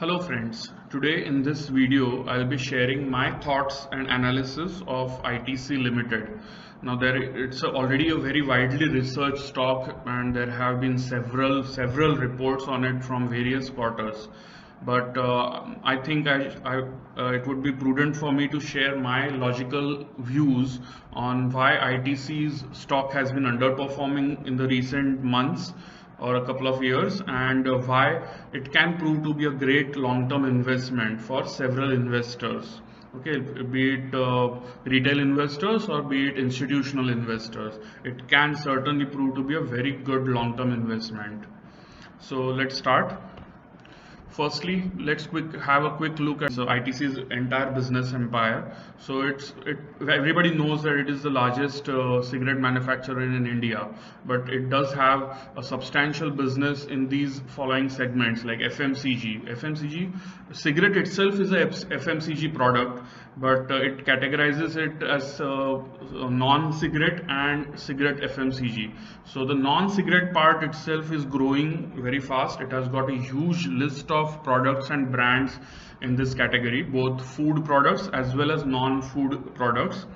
Hello friends, today in this video I'll be sharing my thoughts and analysis of ITC Limited. Now it's already a very widely researched stock and there have been several reports on it from various quarters. But I think it would be prudent for me to share my logical views on why ITC's stock has been underperforming in the recent months or a couple of years, and why it can prove to be a great long-term investment for several investors. Okay, be it retail investors or be it institutional investors, it can certainly prove to be a very good long-term investment. So let's start. Firstly, let's have a quick look at ITC's entire business empire. So everybody knows that it is the largest cigarette manufacturer in India, but it does have a substantial business in these following segments like FMCG. Cigarette itself is a FMCG product, but it categorizes it as non-cigarette and cigarette FMCG. So the non-cigarette part itself is growing very fast. It has got a huge list of products and brands in this category, both food products as well as non-food products.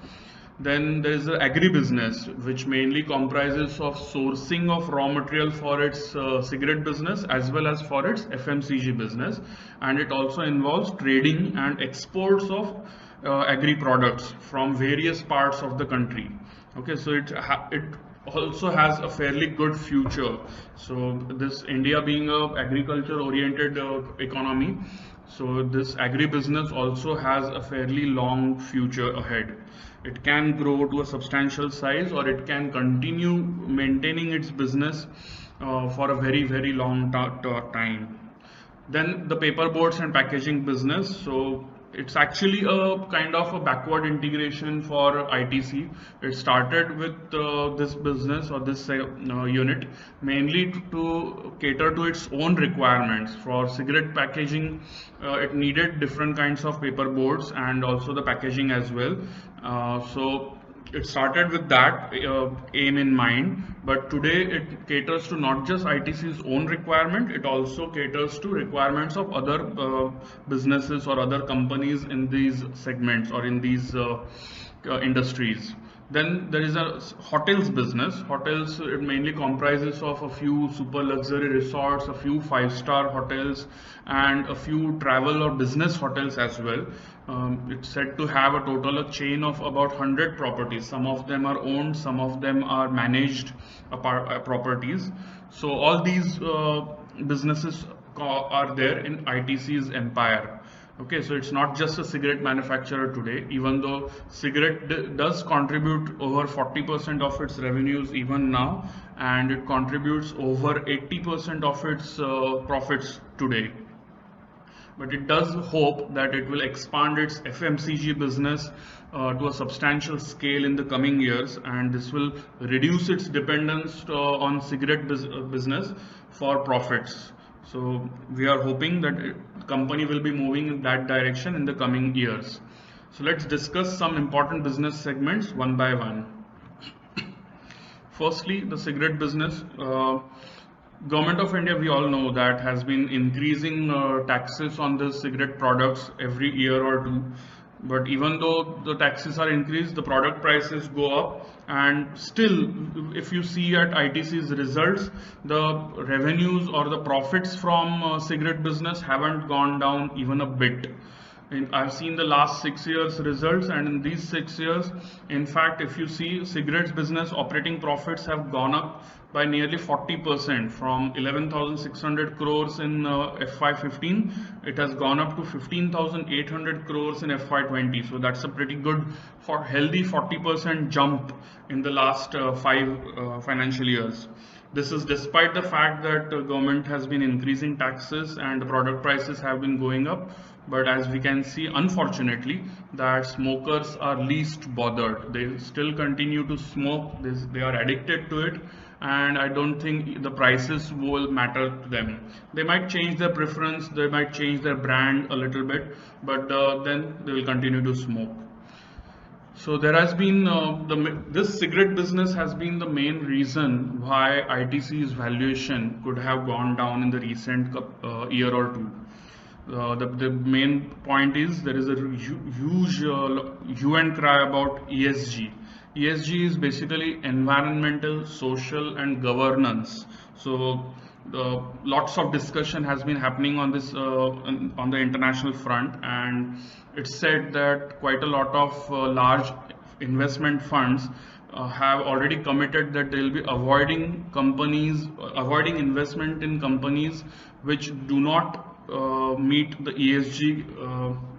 Then there is the Agri business, which mainly comprises of sourcing of raw material for its cigarette business as well as for its FMCG business, and it also involves trading and exports of agri products from various parts of the country. Okay, so it also has a fairly good future. So this India being a agriculture oriented economy, so this agri business also has a fairly long future ahead. It can grow to a substantial size, or it can continue maintaining its business for a very long time. Then the paper boards and packaging business. So it's actually a kind of a backward integration for ITC. It started with this business or this unit mainly to cater to its own requirements. For cigarette packaging, it needed different kinds of paper boards and also the packaging as well. So it started with that aim in mind, but today it caters to not just ITC's own requirement, it also caters to requirements of other businesses or other companies in these segments or in these industries. Then there is a hotels business. Hotels, it mainly comprises of a few super luxury resorts, a few 5-star hotels, and a few travel or business hotels as well. It's said to have a chain of about 100 properties. Some of them are owned, some of them are managed properties. So all these businesses are there in ITC's empire. Okay, so it's not just a cigarette manufacturer today, even though cigarette does contribute over 40% of its revenues even now, and it contributes over 80% of its profits today. But it does hope that it will expand its FMCG business to a substantial scale in the coming years, and this will reduce its dependence on cigarette business for profits. So we are hoping that the company will be moving in that direction in the coming years. So let's discuss some important business segments one by one. Firstly, the cigarette business. Government of India, we all know that, has been increasing taxes on the cigarette products every year or two. But even though the taxes are increased, the product prices go up, and still, if you see at ITC's results, the revenues or the profits from cigarette business haven't gone down even a bit. I've seen the last 6 years results, and in these 6 years, in fact, if you see, cigarettes business operating profits have gone up by nearly 40%, from 11,600 crores in FY15. It has gone up to 15,800 crores in FY20. So that's a pretty good, healthy 40% jump in the last 5 financial years. This is despite the fact that the government has been increasing taxes and the product prices have been going up. But as we can see, unfortunately, that smokers are least bothered. They still continue to smoke. They are addicted to it, and I don't think the prices will matter to them. They might change their preference, they might change their brand a little bit, but then they will continue to smoke. So there has been this cigarette business has been the main reason why ITC's valuation could have gone down in the recent year or two. The main point is there is a huge hue and cry about ESG. ESG is basically environmental, social, and governance. So lots of discussion has been happening on this on the international front, and it's said that quite a lot of large investment funds have already committed that they will be avoiding investment in companies which do not meet the ESG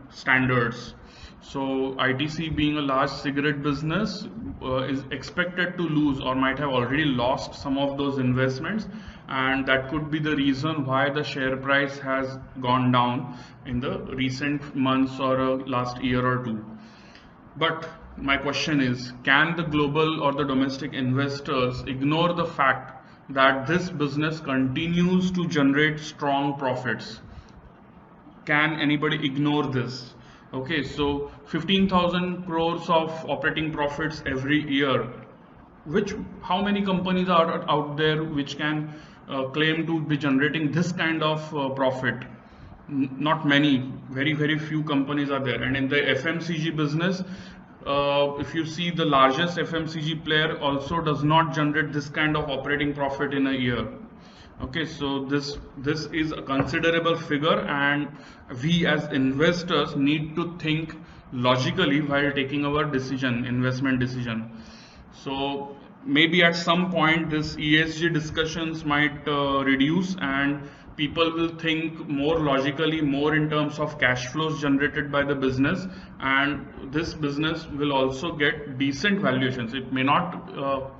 standards. So ITC, being a large cigarette business, is expected to lose or might have already lost some of those investments, and that could be the reason why the share price has gone down in the recent months or last year or two. But my question is, can the global or the domestic investors ignore the fact that this business continues to generate strong profits? Can anybody ignore this? Okay, so 15,000 crores of operating profits every year. How many companies are out there which can claim to be generating this kind of profit? Not many. Very few companies are there. And in the FMCG business, if you see, the largest FMCG player also does not generate this kind of operating profit in a year. Okay, so this is a considerable figure, and we as investors need to think logically while taking our investment decision. So maybe at some point this ESG discussions might reduce, and people will think more logically, more in terms of cash flows generated by the business, and this business will also get decent valuations. It may not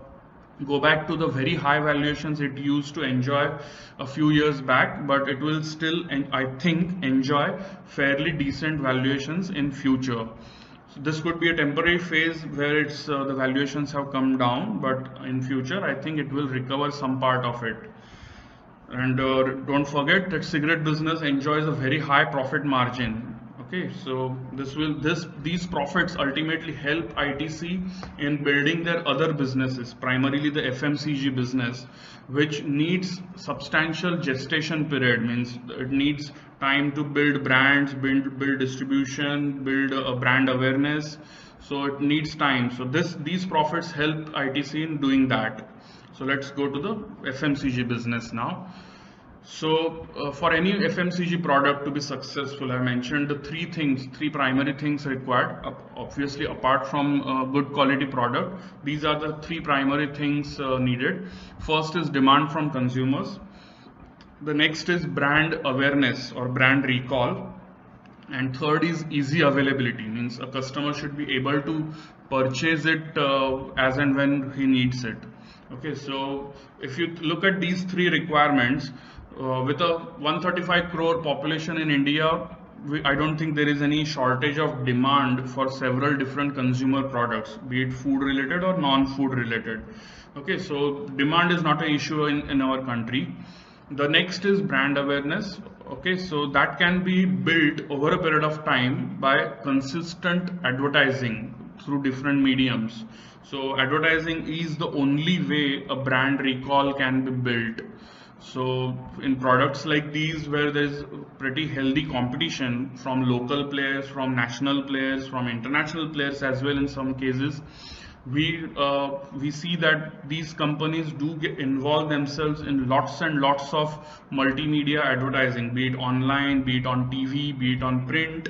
go back to the very high valuations it used to enjoy a few years back, but it will still, I think, enjoy fairly decent valuations in future. So this could be a temporary phase where the valuations have come down, but in future I think it will recover some part of it. And don't forget that cigarette business enjoys a very high profit margin. Okay, so these profits ultimately help ITC in building their other businesses, primarily the FMCG business, which needs substantial gestation period. Means it needs time to build brands, build distribution, build a brand awareness. So it needs time. So these profits help ITC in doing that. So let's go to the FMCG business now. So for any FMCG product to be successful, I mentioned the three primary things required. Obviously, apart from a good quality product, these are the three primary things needed. First is demand from consumers. The next is brand awareness or brand recall. And third is easy availability, means a customer should be able to purchase it as and when he needs it. Okay, so if you look at these three requirements, with a 135 crore population in India, I don't think there is any shortage of demand for several different consumer products, be it food related or non-food related. Okay, so demand is not an issue in our country. The next is brand awareness. Okay, so that can be built over a period of time by consistent advertising through different mediums. So advertising is the only way a brand recall can be built. So in products like these, where there's pretty healthy competition from local players, from national players, from international players as well in some cases, we see that these companies do involve themselves in lots and lots of multimedia advertising, be it online, be it on TV, be it on print,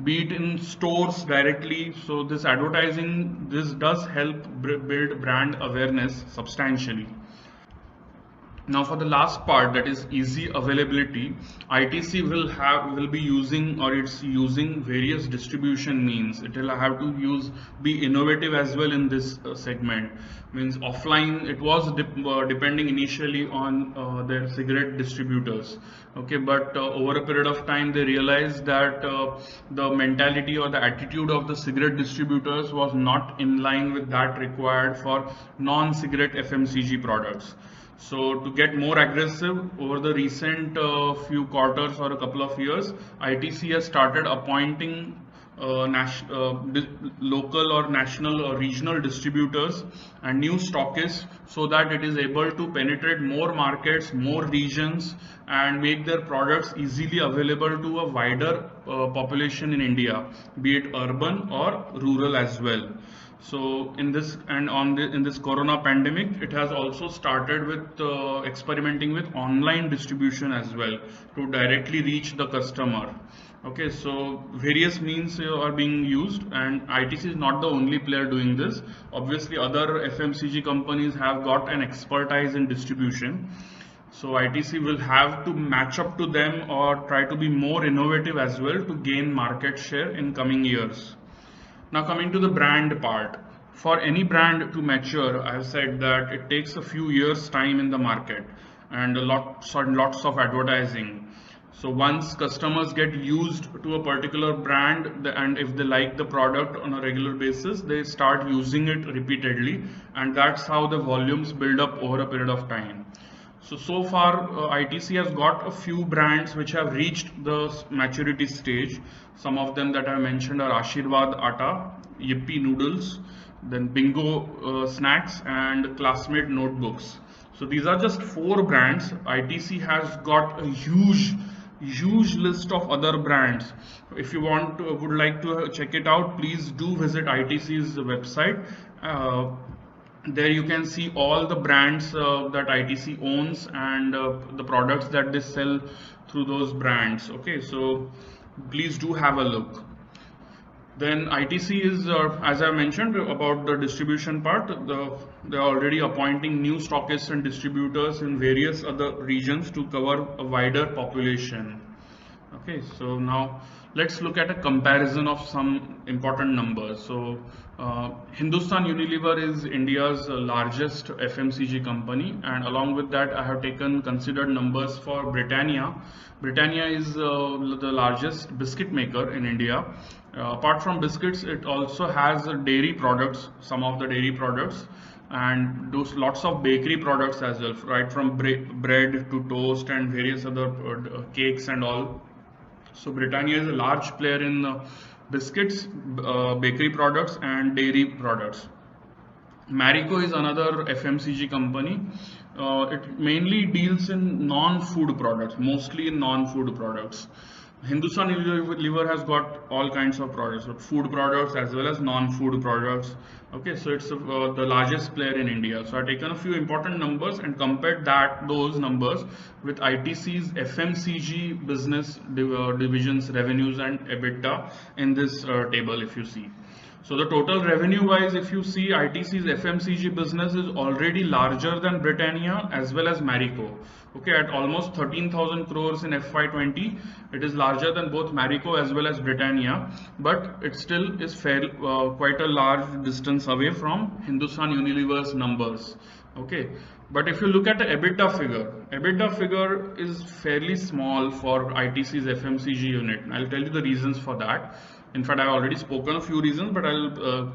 be it in stores directly. So this advertising, this does help build brand awareness substantially. Now for the last part, that is easy availability, ITC will be using, or it's using, various distribution means. It will have to be innovative as well in this segment. Means offline, it was depending initially on their cigarette distributors. Okay, but over a period of time they realized that the mentality or the attitude of the cigarette distributors was not in line with that required for non-cigarette FMCG products. So to get more aggressive, over the recent few quarters or a couple of years, ITC has started appointing local or national or regional distributors and new stockists, so that it is able to penetrate more markets, more regions, and make their products easily available to a wider population in India, be it urban or rural as well. So in this and in this corona pandemic, it has also started with experimenting with online distribution as well to directly reach the customer. Okay, so various means are being used, and ITC is not the only player doing this. Obviously, other FMCG companies have got an expertise in distribution. So ITC will have to match up to them or try to be more innovative as well to gain market share in coming years. Now coming to the brand part. For any brand to mature, I have said that it takes a few years time in the market and lots of advertising. So once customers get used to a particular brand and if they like the product on a regular basis, they start using it repeatedly, and that's how the volumes build up over a period of time. So far ITC has got a few brands which have reached the maturity stage. Some of them that I mentioned are Ashirwad Atta, Yippee Noodles, then Bingo Snacks, and Classmate Notebooks. So these are just 4 brands. ITC has got a huge list of other brands. If you would like to check it out, please do visit ITC's website. There you can see all the brands that ITC owns and the products that they sell through those brands. Okay, so please do have a look. Then ITC is, as I mentioned about the distribution part, they are already appointing new stockists and distributors in various other regions to cover a wider population. Okay, so now let's look at a comparison of some important numbers. So Hindustan Unilever is India's largest FMCG company, and along with that I have considered numbers for Britannia. Britannia is the largest biscuit maker in India. Apart from biscuits, it also has dairy products, some of the dairy products, and those lots of bakery products as well, right from bread to toast and various other cakes and all. So Britannia is a large player in biscuits, bakery products and dairy products. Marico is another FMCG company. It mainly deals in non-food products, mostly in non-food products. Hindustan Unilever has got all kinds of products, food products as well as non-food products. Okay, so it's the largest player in India. So I've taken a few important numbers and compared those numbers with ITC's FMCG business divisions revenues and EBITDA in this table if you see. So the total revenue wise, if you see, ITC's FMCG business is already larger than Britannia as well as Marico. Okay, at almost 13,000 crores in FY20, it is larger than both Marico as well as Britannia, but it still is quite a large distance away from Hindustan Unilever's numbers. Okay, but if you look at the EBITDA figure is fairly small for ITC's FMCG unit. I'll tell you the reasons for that. In fact, I've already spoken a few reasons, but I'll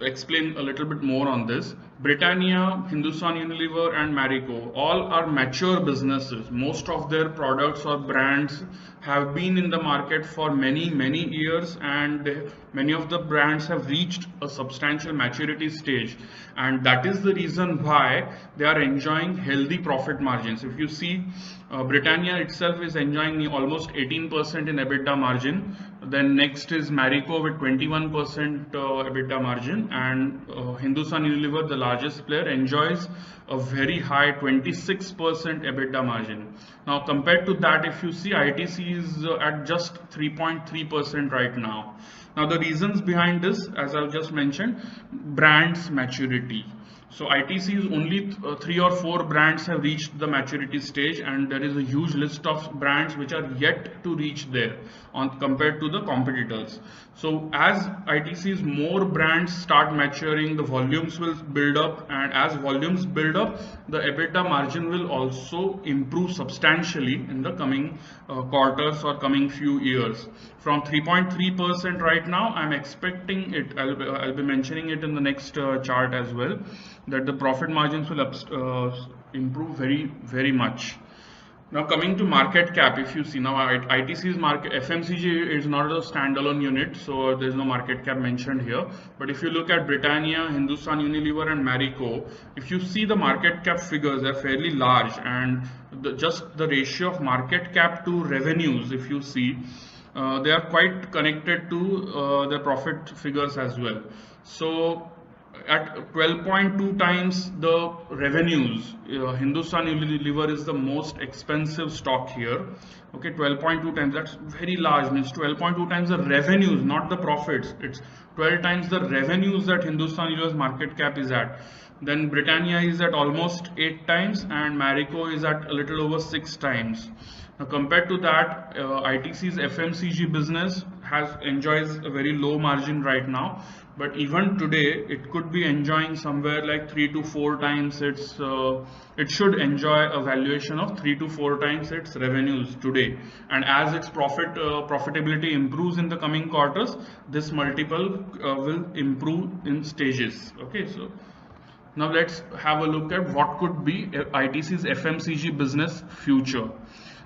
explain a little bit more on this. Britannia, Hindustan Unilever and Marico all are mature businesses. Most of their products or brands have been in the market for many years, and many of the brands have reached a substantial maturity stage, and that is the reason why they are enjoying healthy profit margins. If you see, Britannia itself is enjoying almost 18% in EBITDA margin. Then next is Marico with 21% EBITDA margin, and Hindustan Unilever, the largest player, enjoys a very high 26% EBITDA margin. Now compared to that, if you see, ITC is at just 3.3% right now. Now the reasons behind this, as I've just mentioned, brands maturity. So ITC is only 3 or 4 brands have reached the maturity stage, and there is a huge list of brands which are yet to reach there compared to the competitors. So as ITC's more brands start maturing, the volumes will build up, and as volumes build up, the EBITDA margin will also improve substantially in the coming quarters or coming few years. From 3.3% right now, I'm expecting it, I'll be mentioning it in the next chart as well, that the profit margins will improve very much. Now coming to market cap, if you see now ITC's market FMCG is not a standalone unit, so there is no market cap mentioned here. But if you look at Britannia, Hindustan Unilever and Marico, if you see the market cap figures, they're fairly large, and just the ratio of market cap to revenues, if you see, they are quite connected to the profit figures as well. So at 12.2 times the revenues, Hindustan Unilever is the most expensive stock here. Okay, 12.2 times, that's very large, means 12.2 times the revenues, not the profits. It's 12 times the revenues that Hindustan Unilever's market cap is at. Then Britannia is at almost 8 times and Marico is at a little over 6 times. Now compared to that, ITC's FMCG business enjoys a very low margin right now, but even today it could be enjoying somewhere like 3 to 4 times its it should enjoy a valuation of 3 to 4 times its revenues today, and as its profitability improves in the coming quarters, this multiple will improve in stages. Okay, so now let's have a look at what could be ITC's FMCG business future.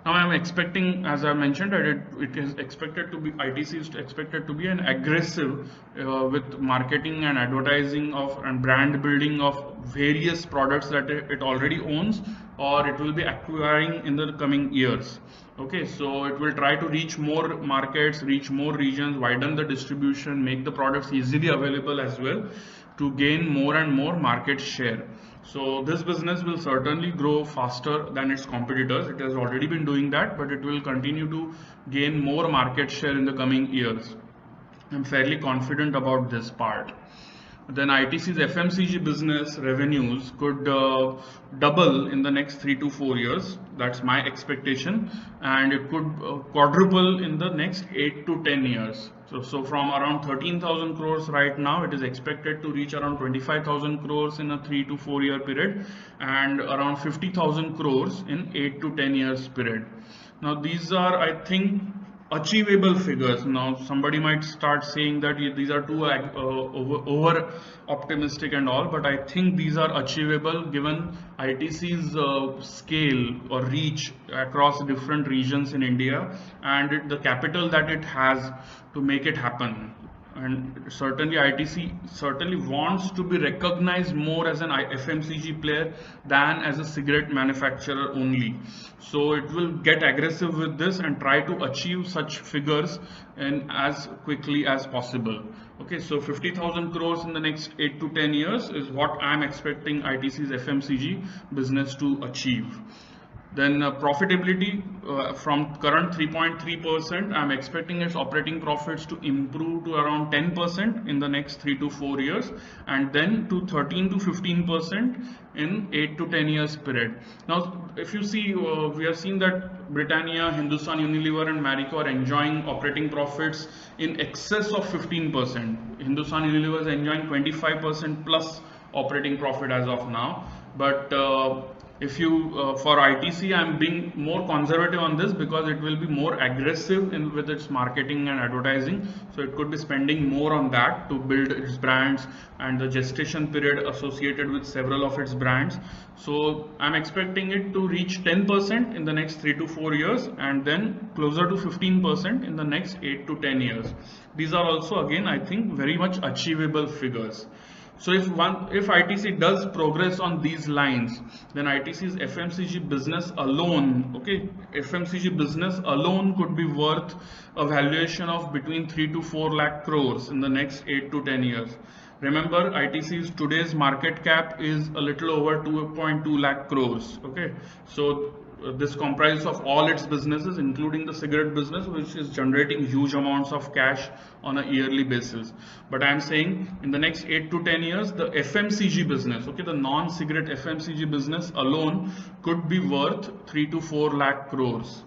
Now I am expecting, as I mentioned, that it is expected to be, ITC is expected to be an aggressive with marketing and advertising of and brand building of various products that it already owns or it will be acquiring in the coming years. Okay, so it will try to reach more markets, reach more regions, widen the distribution, make the products easily available as well to gain more and more market share. So this business will certainly grow faster than its competitors. It has already been doing that, but it will continue to gain more market share in the coming years. I'm fairly confident about this part. Then ITC's FMCG business revenues could double in the next 3 to 4 years. That's my expectation, and it could quadruple in the next 8 to 10 years. So from around 13,000 crores right now, it is expected to reach around 25,000 crores in a 3 to 4 year period and around 50,000 crores in 8 to 10 years period. Now these are, I think, achievable figures. Now somebody might start saying that these are too over optimistic and all, but I think these are achievable given ITC's scale or reach across different regions in India and the capital that it has to make it happen. And certainly ITC certainly wants to be recognized more as an FMCG player than as a cigarette manufacturer only. So it will get aggressive with this and try to achieve such figures in as quickly as possible. Okay, so 50,000 crores in the next 8 to 10 years is what I'm expecting ITC's FMCG business to achieve. Then profitability from current 3.3%, I'm expecting its operating profits to improve to around 10% in the next 3 to 4 years, and then to 13 to 15% in 8 to 10 years period. Now, if you see, we have seen that Britannia, Hindustan Unilever and Marico are enjoying operating profits in excess of 15%. Hindustan Unilever is enjoying 25% plus operating profit as of now, but if you for ITC, I'm being more conservative on this because it will be more aggressive with its marketing and advertising, so it could be spending more on that to build its brands and the gestation period associated with several of its brands. So I'm expecting it to reach 10% in the next 3 to 4 years and then closer to 15% in the next 8 to 10 years. These are also, again, I think, very much achievable figures. So if ITC does progress on these lines, then ITC's FMCG business alone, okay, FMCG business alone could be worth a valuation of between 3 to 4 lakh crores in the next 8 to 10 years. Remember, ITC's today's market cap is a little over 2.2 lakh crores. Okay, so this comprises of all its businesses, including the cigarette business, which is generating huge amounts of cash on a yearly basis. But I am saying in the next 8 to 10 years, the FMCG business, okay, the non-cigarette FMCG business alone could be worth 3 to 4 lakh crores.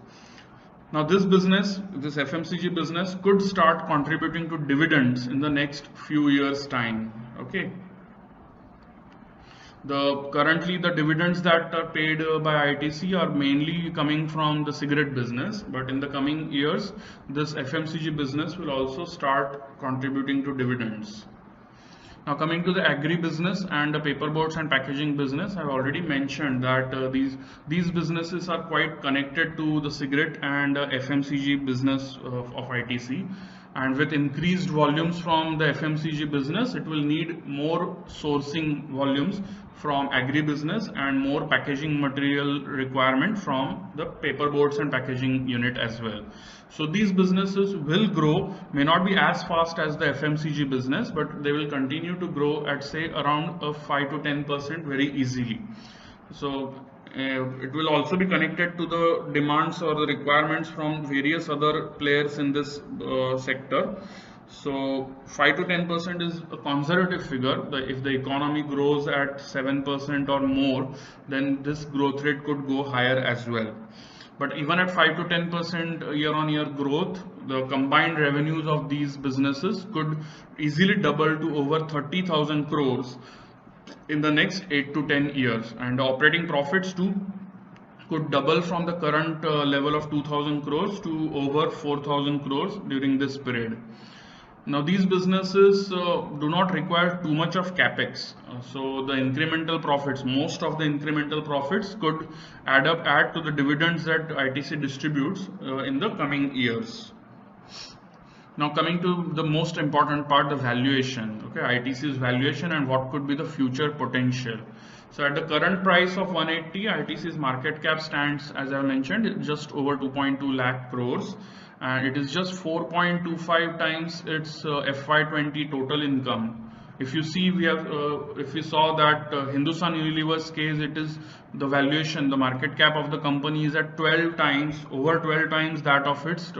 Now this business, this FMCG business, could start contributing to dividends in the next few years' time. Okay. Currently the dividends that are paid by ITC are mainly coming from the cigarette business, but in the coming years this FMCG business will also start contributing to dividends. Now coming to the agri business and the paperboards and packaging business, I've already mentioned that these businesses are quite connected to the cigarette and FMCG business of ITC. And with increased volumes from the FMCG business, it will need more sourcing volumes from agri business and more packaging material requirement from the paperboards and packaging unit as well. So these businesses will grow, may not be as fast as the FMCG business, but they will continue to grow at say around 5 to 10% very easily. So it will also be connected to the demands or the requirements from various other players in this sector. So 5 to 10% is a conservative figure. If the economy grows at 7% or more, then this growth rate could go higher as well. But even at 5 to 10% year-on-year growth, the combined revenues of these businesses could easily double to over 30,000 crores in the next 8 to 10 years, and operating profits too could double from the current level of 2,000 crores to over 4,000 crores during this period. Now these businesses do not require too much of capex, so the incremental profits, most of the incremental profits could add to the dividends that ITC distributes in the coming years. Now coming to the most important part, the valuation. Okay, ITC's valuation and what could be the future potential. So at the current price of 180, ITC's market cap stands, as I mentioned, just over 2.2 lakh crores, and it is just 4.25 times its FY20 total income. If you see, if we saw that Hindustan Unilever's case, it is the valuation, the market cap of the company is at 12 times, over 12 times that of its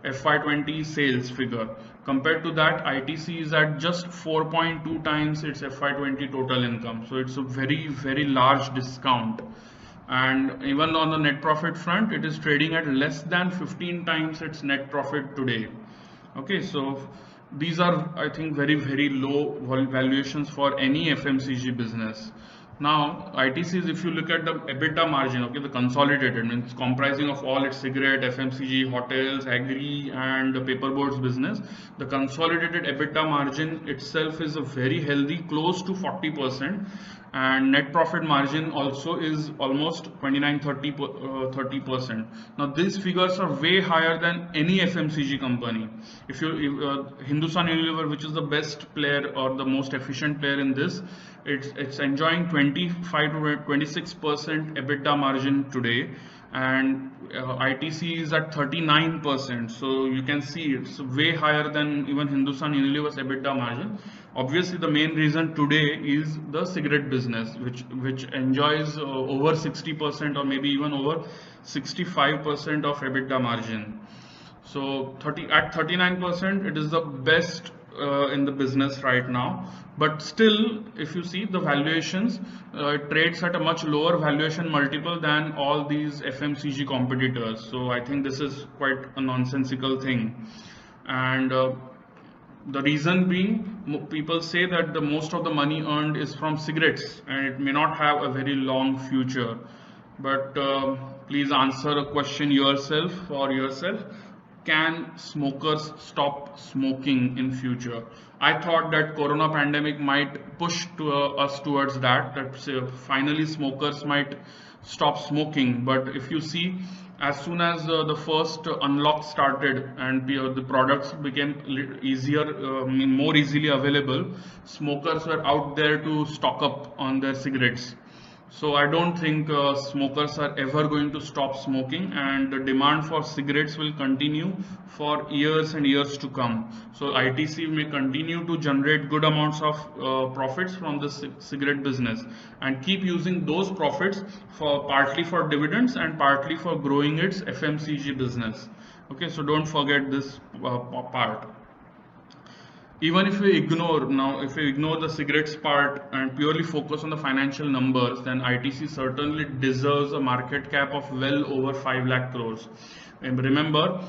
FY20 sales figure. Compared to that, ITC is at just 4.2 times its FY20 total income. So it's a very, very large discount. And even on the net profit front, it is trading at less than 15 times its net profit today. Okay, so these are, I think, very, very low valuations for any FMCG business. Now, ITCs, if you look at the EBITDA margin, okay, the consolidated, means comprising of all its cigarette, FMCG, hotels, agri, and the paperboards business, the consolidated EBITDA margin itself is a very healthy, close to 40%, and net profit margin also is almost 29-30%. Now, these figures are way higher than any FMCG company. If Hindustan Unilever, which is the best player or the most efficient player in this, it's enjoying 25 to 26% EBITDA margin today, and ITC is at 39%. So you can see it's way higher than even Hindustan Unilever's EBITDA margin. Obviously, the main reason today is the cigarette business, which enjoys over 60% or maybe even over 65% of EBITDA margin. So at 39%, it is the best in the business right now. But still, if you see the valuations, it trades at a much lower valuation multiple than all these FMCG competitors. So I think this is quite a nonsensical thing. And the reason being, people say that the most of the money earned is from cigarettes and it may not have a very long future. But please answer a question yourself for yourself. Can smokers stop smoking in future? I thought that corona pandemic might push us towards that finally smokers might stop smoking. But if you see, as soon as the first unlock started and the products became more easily available, smokers were out there to stock up on their cigarettes. So I don't think smokers are ever going to stop smoking, and the demand for cigarettes will continue for years and years to come. So ITC may continue to generate good amounts of profits from the cigarette business and keep using those profits partly for dividends and partly for growing its FMCG business. Okay, so don't forget this part. Even if we ignore the cigarettes part and purely focus on the financial numbers, then ITC certainly deserves a market cap of well over 5 lakh crores. And remember,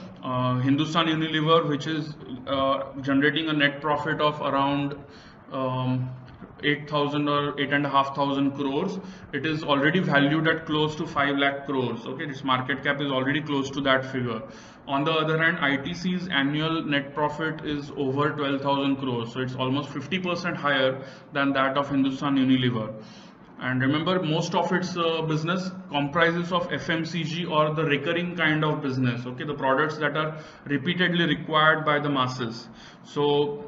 Hindustan Unilever, which is generating a net profit of around 8,000 or 8,500 crores. It is already valued at close to 5 lakh crores. Okay, its market cap is already close to that figure. On the other hand, ITC's annual net profit is over 12,000 crores, so it's almost 50% higher than that of Hindustan Unilever. And remember, most of its business comprises of FMCG or the recurring kind of business. Okay, the products that are repeatedly required by the masses. So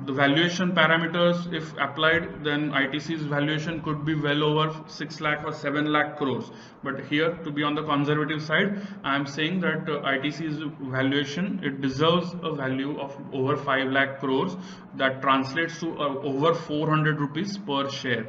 the valuation parameters, if applied, then ITC's valuation could be well over 6 lakh or 7 lakh crores. But here, to be on the conservative side, I am saying that ITC's valuation, it deserves a value of over 5 lakh crores. That translates to over 400 rupees per share.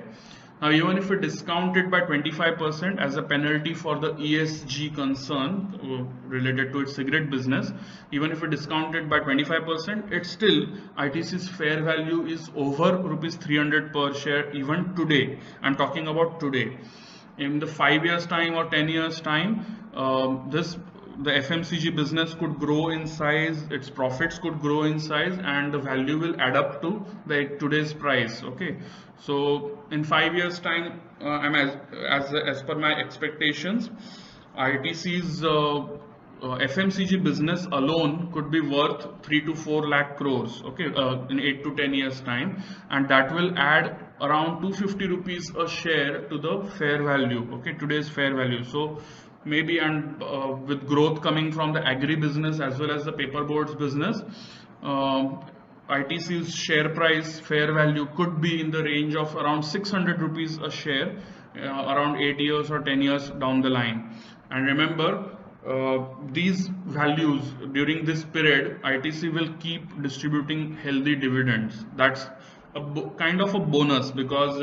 Now, even if we discount it by 25% as a penalty for the ESG concern related to its cigarette business, even if we discount it by 25%, it's still ITC's fair value is over rupees 300 per share even today. I'm talking about today. In the 5 years time or 10 years time, the FMCG business could grow in size, its profits could grow in size, and the value will add up to the today's price. Okay, so in 5 years time, as per my expectations, ITC's FMCG business alone could be worth 3 to 4 lakh crores. Okay, in 8 to 10 years time, and that will add around 250 rupees a share to the fair value. Okay, today's fair value. So maybe, and with growth coming from the Agri business as well as the paperboards business, ITC's share price fair value could be in the range of around 600 rupees a share around 8 years or 10 years down the line. And remember, these values during this period, ITC will keep distributing healthy dividends. That's a kind of a bonus, because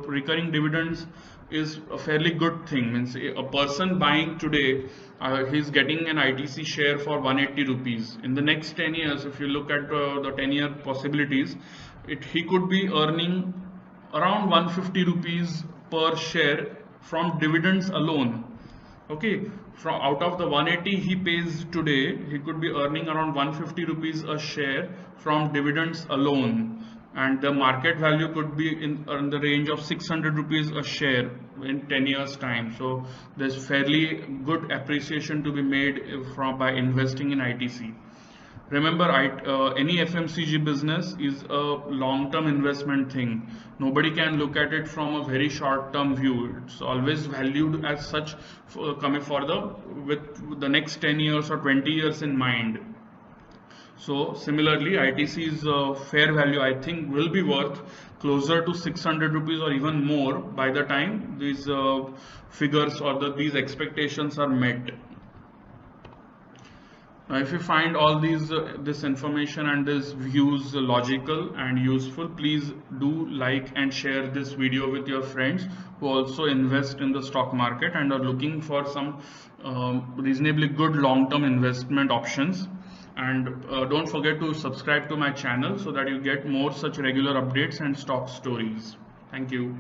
recurring dividends is a fairly good thing. Means a person buying today, he's getting an ITC share for 180 rupees. In the next 10 years, if you look at the 10-year possibilities, he could be earning around 150 rupees per share from dividends alone. Okay, from out of the 180 he pays today, he could be earning around 150 rupees a share from dividends alone, and the market value could be in the range of 600 rupees a share in 10 years time. So there's fairly good appreciation to be made by investing in ITC. Remember, any FMCG business is a long-term investment thing. Nobody can look at it from a very short-term view. It's always valued as such, with the next 10 years or 20 years in mind. So similarly, ITC's fair value, I think, will be worth closer to 600 rupees or even more by the time these figures or these expectations are met. Now, if you find all this information and these views logical and useful, please do like and share this video with your friends who also invest in the stock market and are looking for some reasonably good long-term investment options. And don't forget to subscribe to my channel so that you get more such regular updates and stock stories. Thank you.